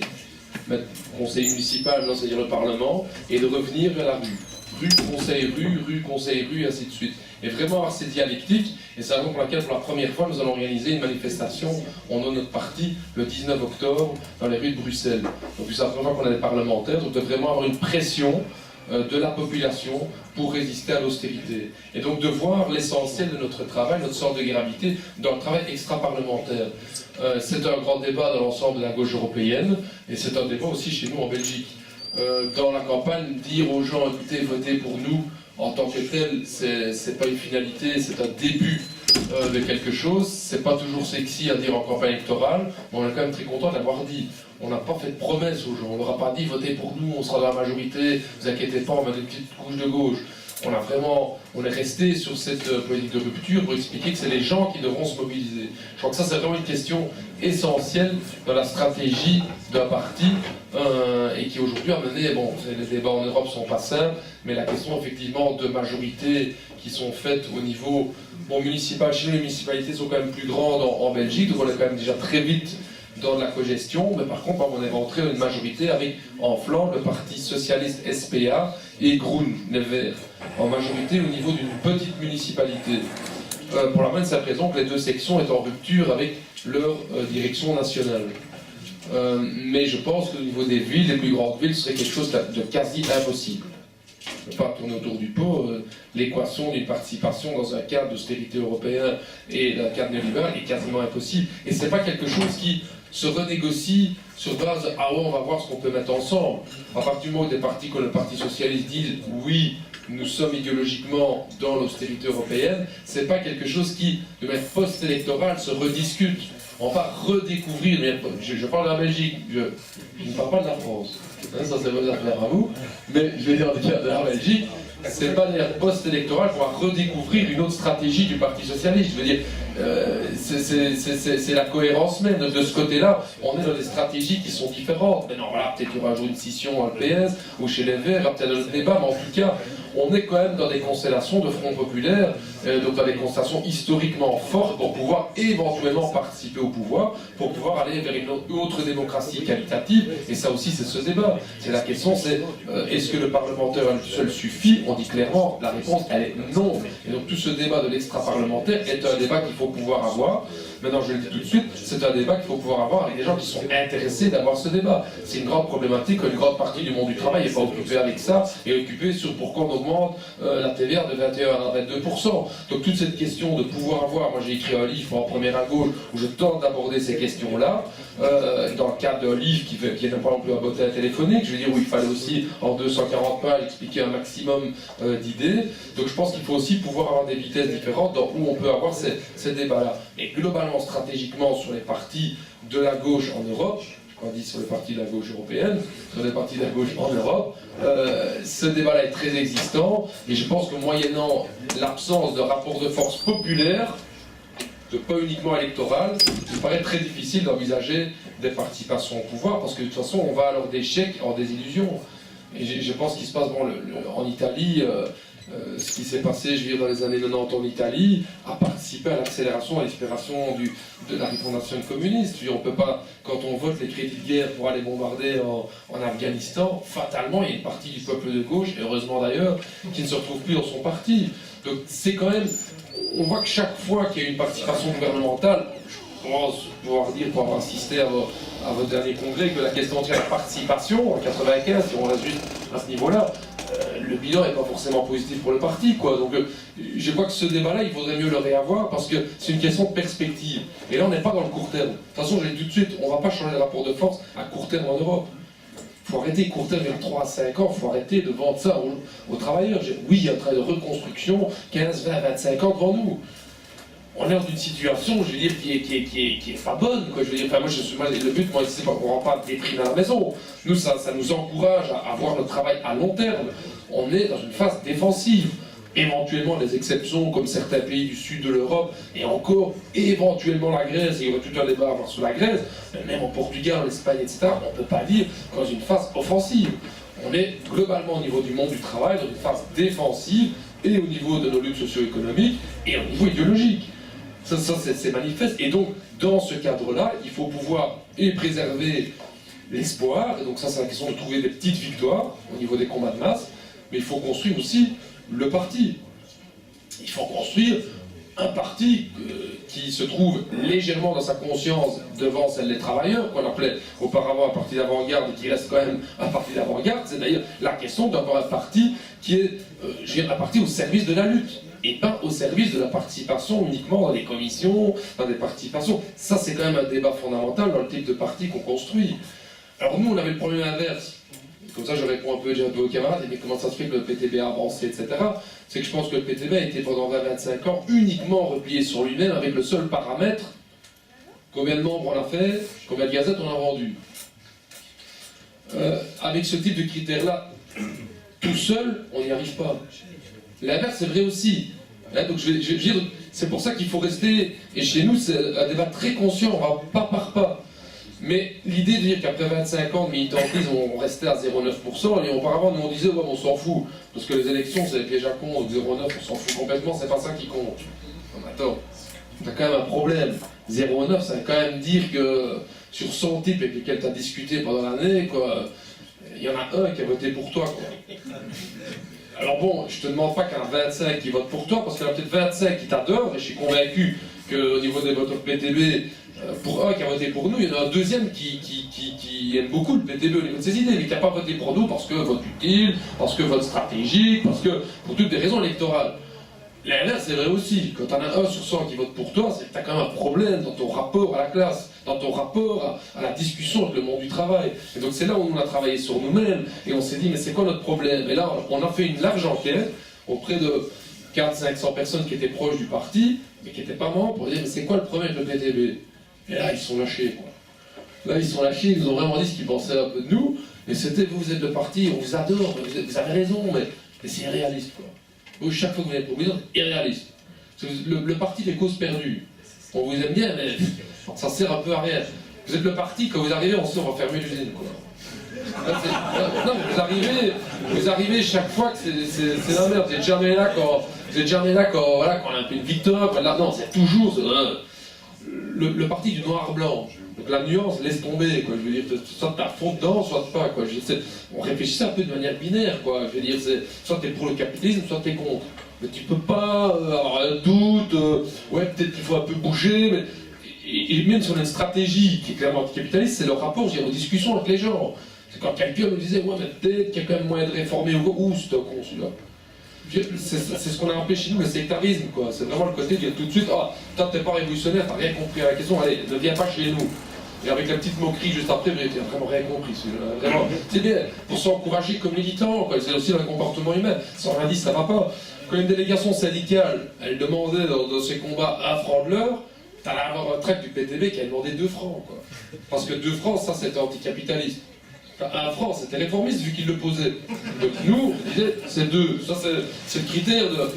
municipal, c'est-à-dire le Parlement, et de revenir vers la rue. Rue, conseil, rue, ainsi de suite. Et vraiment avoir ces dialectiques, et c'est la raison pour laquelle, pour la première fois, nous allons organiser une manifestation, on a notre parti, le 19 octobre, dans les rues de Bruxelles. Donc c'est la première fois qu'on a des parlementaires, donc de vraiment avoir une pression de la population pour résister à l'austérité. Et donc de voir l'essentiel de notre travail, notre sorte de gravité, dans le travail extra-parlementaire. C'est un grand débat dans l'ensemble de la gauche européenne, et c'est un débat aussi chez nous en Belgique. Dans la campagne, dire aux gens, écoutez, votez pour nous, en tant que tel, c'est pas une finalité, c'est un début de quelque chose. C'est pas toujours sexy à dire en campagne électorale, mais on est quand même très content d'avoir dit. On n'a pas fait de promesses aux gens, on leur a pas dit votez pour nous, on sera dans la majorité, vous inquiétez pas, on met une petite couche de gauche. On est resté sur cette politique de rupture pour expliquer que c'est les gens qui devront se mobiliser. Je crois que ça c'est vraiment une question essentielle dans la stratégie d'un parti et qui aujourd'hui a mené, les débats en Europe sont pas simples, mais la question effectivement de majorité qui sont faites au niveau municipal, chez nous les municipalités sont quand même plus grandes en Belgique, donc on est quand même déjà très vite dans de la cogestion, mais par contre on est rentré dans une majorité avec en flanc le parti socialiste SPA et Groen, les Verts, en majorité au niveau d'une petite municipalité. Pour la même simple raison que les deux sections est en rupture avec leur direction nationale. Mais je pense qu'au niveau des villes, les plus grandes villes, ce serait quelque chose de quasi impossible. Je ne vais pas tourner autour du pot, l'équation d'une participation dans un cadre d'austérité européen et d'un cadre néolibéral est quasiment impossible. Et ce n'est pas quelque chose qui se renégocie sur base de « ah ouais, on va voir ce qu'on peut mettre ensemble ». À partir du moment où des partis comme le Parti Socialiste disent « oui, nous sommes idéologiquement dans l'austérité européenne », c'est pas quelque chose qui, de manière post-électorale, se rediscute. On va redécouvrir, je parle de la Belgique, je ne parle pas de la France, hein, ça c'est vos affaires à vous, mais je vais dire en tout cas de la Belgique, c'est pas de manière post-électorale qu'on va redécouvrir une autre stratégie du Parti Socialiste. Je veux dire, c'est la cohérence même. De ce côté-là, on est dans des stratégies qui sont différentes. Mais non, voilà, peut-être qu'il y aura un jour une scission à l'EPS ou chez les Verts, il y aura peut-être un autre débat, mais en tout cas, on est quand même dans des constellations de Front populaire, donc dans des constellations historiquement fortes pour pouvoir éventuellement participer au pouvoir, pour pouvoir aller vers une autre démocratie qualitative. Et ça aussi, c'est ce débat. C'est la question, c'est est-ce que le parlementaire à lui seul suffit? On dit clairement, la réponse, elle est non. Et donc tout ce débat de l'extra-parlementaire est un débat qu'il faut pouvoir avoir. Maintenant, je le dis tout de suite, c'est un débat qu'il faut pouvoir avoir avec des gens qui sont intéressés d'avoir ce débat. C'est une grande problématique qu'une grande partie du monde du travail n'est pas occupée avec ça, et occupée sur pourquoi on augmente la TVA de 21 à 22%. Donc toute cette question de pouvoir avoir, moi j'ai écrit un livre en première à gauche où je tente d'aborder ces questions-là, dans le cadre d'un livre qui n'est pas non plus un bottin téléphonique, je veux dire où il fallait aussi en 240 pages expliquer un maximum d'idées. Donc je pense qu'il faut aussi pouvoir avoir des vitesses différentes dans où on peut avoir ces débats-là. Et globalement, stratégiquement, sur les partis de la gauche en Europe, on dit sur les partis de la gauche européenne, sur les partis de la gauche en Europe, ce débat-là est très existant, et je pense que moyennant l'absence de rapport de force populaire, pas uniquement électorale, il me paraît très difficile d'envisager des participations au pouvoir, parce que de toute façon, on va à leur déchec, en désillusion. Et je pense qu'il se passe en Italie, ce qui s'est passé, je veux dire, dans les années 90 en Italie, a participé à l'accélération, à l'inspiration de la refondation communiste. On peut pas, quand on vote les crédits de guerre pour aller bombarder en Afghanistan, fatalement, il y a une partie du peuple de gauche, et heureusement d'ailleurs, qui ne se retrouve plus dans son parti. Donc c'est quand même, on voit que chaque fois qu'il y a une participation gouvernementale, je pense pouvoir dire, pour avoir assisté à votre dernier congrès, que la question de la participation, en 95, si on reste juste à ce niveau-là, le bilan n'est pas forcément positif pour le parti, quoi. Donc je crois que ce débat-là, il faudrait mieux le réavoir, parce que c'est une question de perspective. Et là, on n'est pas dans le court terme. De toute façon, je l'ai dit tout de suite, on ne va pas changer le rapport de force à court terme en Europe. Il faut arrêter court terme vers 3 à 5 ans, il faut arrêter de vendre ça aux travailleurs. Oui, il y a un travail de reconstruction, 15, 20, 25 ans devant nous. On est dans une situation, je veux dire, qui est pas bonne, quoi. Je veux dire, enfin, le but, moi, c'est pas qu'on ne rend pas des primes à la maison. Nous, ça nous encourage à avoir notre travail à long terme. On est dans une phase défensive. Éventuellement, les exceptions, comme certains pays du sud de l'Europe, et encore, éventuellement la Grèce, et il y aura tout un débat à avoir sur la Grèce, mais même en Portugal, en Espagne, etc., on ne peut pas dire dans une phase offensive. On est globalement au niveau du monde du travail, dans une phase défensive, et au niveau de nos luttes socio-économiques, et au niveau idéologique. Ça c'est manifeste. Et donc, dans ce cadre-là, il faut pouvoir préserver l'espoir. Et donc ça, c'est la question de trouver des petites victoires au niveau des combats de masse. Mais il faut construire aussi le parti. Il faut construire un parti qui se trouve légèrement dans sa conscience devant celle des travailleurs, qu'on appelait auparavant un parti d'avant-garde et qui reste quand même un parti d'avant-garde. C'est d'ailleurs la question d'avoir un parti qui est un parti au service de la lutte. Et pas au service de la participation uniquement dans des commissions, dans des participations. Ça, c'est quand même un débat fondamental dans le type de parti qu'on construit. Alors nous, on avait le problème inverse. Comme ça, je réponds un peu aux camarades, mais comment ça se fait que le PTB a avancé, etc. C'est que je pense que le PTB a été pendant 20-25 ans uniquement replié sur lui-même avec le seul paramètre combien de membres on a fait, combien de gazettes on a vendu. Avec ce type de critères-là, tout seul, on n'y arrive pas. L'inverse, c'est vrai aussi. Donc c'est pour ça qu'il faut rester, et chez nous, c'est un débat très conscient, on va pas par pas. Mais l'idée de dire qu'après 25 ans de militantisme, on restait à 0,9%, et auparavant, nous on disait, ouais, on s'en fout, parce que les élections, c'est les pièges à con, donc 0,9, on s'en fout complètement, c'est pas ça qui compte. Non, attends, t'as quand même un problème. 0,9, ça veut quand même dire que sur 100 types avec lesquels tu as discuté pendant l'année, quoi, il y en a un qui a voté pour toi, quoi. Alors bon, je te demande pas qu'il y en a 25 qui votent pour toi, parce qu'il y en a peut-être 25 qui t'adorent, et je suis convaincu qu'au niveau des voteurs PTB, pour un qui a voté pour nous, il y en a un deuxième qui aime beaucoup le PTB au niveau de ses idées, mais qui n'a pas voté pour nous parce que vote utile, parce que vote stratégique, parce que pour toutes des raisons électorales. L'inverse, c'est vrai aussi. Quand t'en as 1 sur 100 qui vote pour toi, c'est que t'as quand même un problème dans ton rapport à la classe, dans ton rapport à la discussion avec le monde du travail. Et donc c'est là où on a travaillé sur nous-mêmes, et on s'est dit, mais c'est quoi notre problème? Et là, on a fait une large enquête auprès de 400-500 personnes qui étaient proches du parti, mais qui n'étaient pas membres, pour dire, mais c'est quoi le problème avec le PTB? Et là, ils sont lâchés, quoi. Là, ils sont lâchés, ils nous ont vraiment dit ce qu'ils pensaient un peu de nous, et c'était, vous êtes le parti, on vous adore, vous avez raison, mais c'est irréaliste, quoi. Vous, chaque fois que vous êtes promis, c'est irréaliste. Le parti des causes perdues. On vous aime bien, mais ça sert un peu à rien. Vous êtes le parti, quand vous arrivez, on sait, on va fermer l'usine, quoi. Là, non, mais vous arrivez chaque fois que c'est la merde. Vous n'êtes jamais là quand, voilà, quand on a un peu une victoire. Là, non, c'est toujours le parti du noir-blanc. Donc la nuance, laisse tomber, quoi. Je veux dire, soit t'es à fond dedans, soit pas, quoi. On réfléchissait un peu de manière binaire, quoi. Je veux dire, soit t'es pour le capitalisme, soit t'es contre. Mais tu peux pas avoir un doute, ouais, peut-être qu'il faut un peu bouger, mais... Et même si on a une stratégie qui est clairement anticapitaliste, c'est le rapport, je veux dire, aux discussions avec les gens. C'est quand quelqu'un me disait, ouais, mais peut-être qu'il y a quand même moyen de réformer, ou c'est un con, celui-là. C'est ce qu'on a appelé chez nous le sectarisme, quoi. C'est vraiment le côté de tout de suite, ah, toi t'es pas révolutionnaire, t'as rien compris à la question, allez, ne viens pas chez nous. Et avec la petite moquerie juste après, mais t'as vraiment rien compris, vraiment. C'est bien, pour s'encourager comme militant, quoi. C'est aussi dans le comportement humain. Sans rien dire, ça va pas. Quand une délégation syndicale, elle demandait dans ses combats 1 franc de l'heure, t'allais avoir un tract du PTB qui a demandé 2 francs, quoi. Parce que 2 francs, ça c'était anticapitaliste. 1 franc, c'était réformiste vu qu'il le posait. Donc nous, on disait, c'est 2. Ça, c'est le critère de...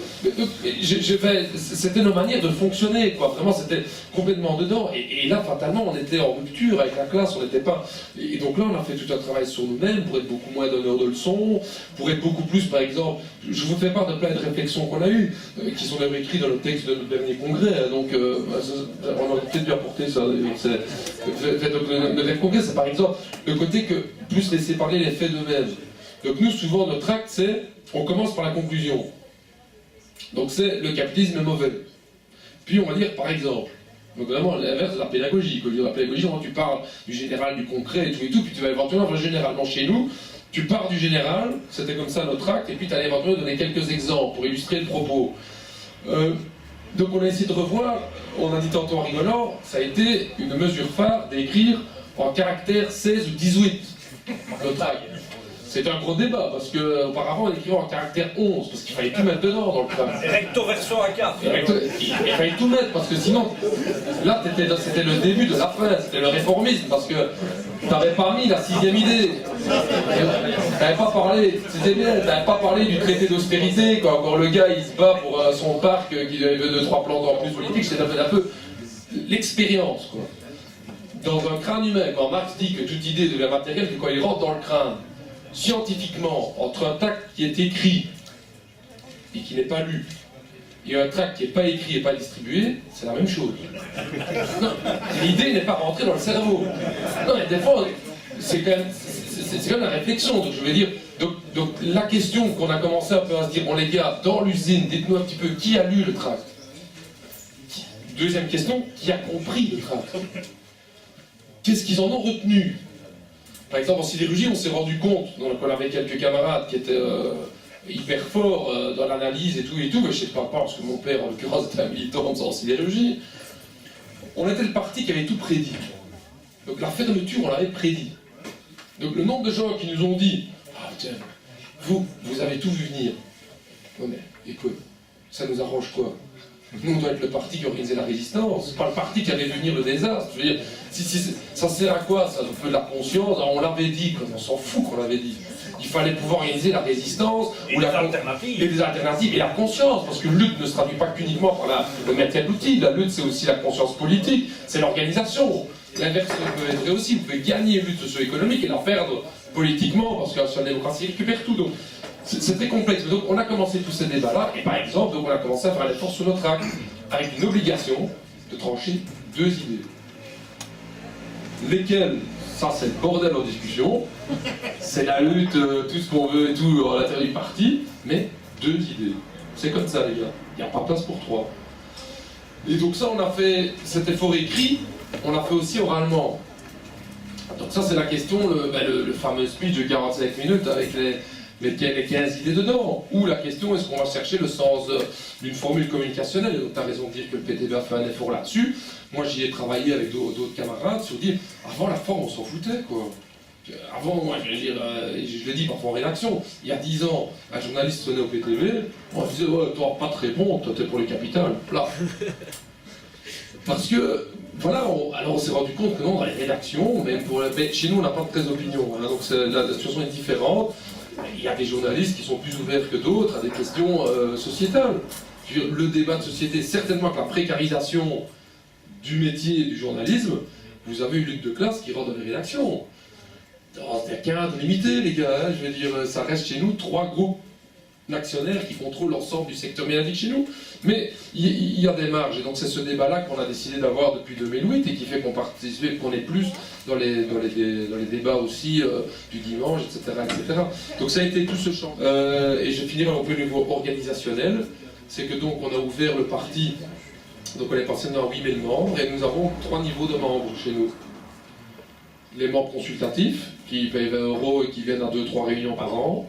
C'était nos manières de fonctionner, quoi. Vraiment, c'était complètement dedans. Et là, fatalement, on était en rupture avec la classe, on n'était pas... Et donc là, on a fait tout un travail sur nous-mêmes pour être beaucoup moins donneurs de leçons, pour être beaucoup plus, par exemple... Je vous fais part de plein de réflexions qu'on a eues, qui sont d'ailleurs écrites dans le texte de notre dernier congrès, hein, donc on aurait peut-être dû apporter ça. Le dernier congrès, c'est par exemple le côté que plus laisser parler les faits d'eux-mêmes. Donc nous, souvent, notre acte, c'est, on commence par la conclusion. Donc c'est, le capitalisme est mauvais. Puis on va dire, par exemple, donc vraiment l'inverse de la pédagogie. La pédagogie, vraiment, tu parles du général, du concret et tout, puis tu vas éventuellement faire le général. Non, chez nous, tu pars du général, c'était comme ça notre acte, et puis tu allais éventuellement donner quelques exemples pour illustrer le propos. Donc on a essayé de revoir, on a dit tantôt en rigolant, ça a été une mesure phare d'écrire en caractère 16 ou 18. Le tag. C'était un gros débat, parce qu'auparavant on écrivait en caractère 11, parce qu'il fallait tout mettre dedans dans le tag. Recto verso A4. Il fallait tout mettre, parce que sinon, là c'était le début de la fin, c'était le réformisme, parce que t'avais pas mis la 6e idée. T'avais pas parlé, c'était bien, t'avais pas parlé du traité d'austérité, quand encore le gars il se bat pour son parc, qu'il avait 2-3 plantes en plus politique, c'était un peu l'expérience, quoi. Dans un crâne humain, quand Marx dit que toute idée devient matérielle, que quand il rentre dans le crâne, scientifiquement, entre un tract qui est écrit et qui n'est pas lu, et un tract qui n'est pas écrit et pas distribué, c'est la même chose. Non, l'idée n'est pas rentrée dans le cerveau. Non, mais des fois, c'est quand même la réflexion. Donc je veux dire, donc la question qu'on a commencé un peu à se dire, bon les gars, dans l'usine, dites-nous un petit peu qui a lu le tract. Deuxième question, qui a compris le tract? Qu'est-ce qu'ils en ont retenu? Par exemple, en sidérurgie, on s'est rendu compte, donc on avait quelques camarades qui étaient hyper forts dans l'analyse et tout, mais je sais pas parce que mon père, en l'occurrence, était un militant en sidérurgie. On était le parti qui avait tout prédit. Donc la fermeture, on l'avait prédit. Donc le nombre de gens qui nous ont dit « Ah putain, vous avez tout vu venir. » Non mais, écoute, ça nous arrange quoi? Nous, on doit être le parti qui organisait la résistance, pas le parti qui avait vu venir le désastre. Je veux dire, ça sert à quoi, ça? Un peu de la conscience. Alors, on l'avait dit, on s'en fout qu'on l'avait dit. Il fallait pouvoir organiser la résistance, et des alternatives, et la conscience, parce que lutte ne se traduit pas qu'uniquement par le maintien de l'outil. La lutte, c'est aussi la conscience politique, c'est l'organisation. L'inverse peut être vrai aussi. Vous pouvez gagner une lutte socio-économique et la perdre politiquement, parce que la démocratie récupère tout. Donc, c'est très complexe. Donc on a commencé tous ces débats-là, et par exemple, donc on a commencé à faire l'effort sur notre acte, avec une obligation de trancher 2 idées. Lesquelles, ça c'est le bordel en discussion, c'est la lutte, tout ce qu'on veut et tout à l'intérieur du parti, mais 2 idées. C'est comme ça les gars, il n'y a pas place pour 3. Et donc ça on a fait cet effort écrit, on l'a fait aussi oralement. Donc ça c'est la question, le fameux speech de 45 minutes avec mais qu'il y ait les 15 idées dedans. Ou la question, est-ce qu'on va chercher le sens d'une formule communicationnelle? Et donc tu as raison de dire que le PTB a fait un effort là-dessus. Moi j'y ai travaillé avec d'autres camarades sur dire, avant la forme on s'en foutait quoi. Avant, moi, je vais dire, je l'ai dit parfois en rédaction, il y a 10 ans, un journaliste sonnait au PTV, on disait, ouais, toi, pas très bon, toi, t'es pour le capital, plat. Parce que, voilà, alors on s'est rendu compte que non, dans les rédactions, même mais chez nous, on n'a pas de très opinion, hein, donc la situation est différente. Il y a des journalistes qui sont plus ouverts que d'autres à des questions sociétales. Je veux dire, le débat de société, certainement que la précarisation du métier et du journalisme, vous avez une lutte de classe qui rentre dans les rédactions. C'est un cadre limité, les gars. Hein, je veux dire, ça reste chez nous 3 groupes d'actionnaires qui contrôlent l'ensemble du secteur médiatique chez nous. Mais il y a des marges, et donc c'est ce débat-là qu'on a décidé d'avoir depuis 2008 et qui fait qu'on participe, qu'on est plus dans les débats aussi du dimanche, etc., etc. Donc ça a été tout ce champ. Et je finirai un peu au niveau organisationnel. C'est que donc on a ouvert le parti, donc on est passé à 8 000 membres, et nous avons 3 niveaux de membres chez nous. Les membres consultatifs, qui payent 20 € et qui viennent à 2-3 réunions par an.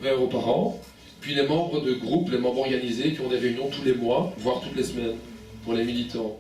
20 € par an. Puis les membres de groupe, les membres organisés, qui ont des réunions tous les mois, voire toutes les semaines, pour les militants.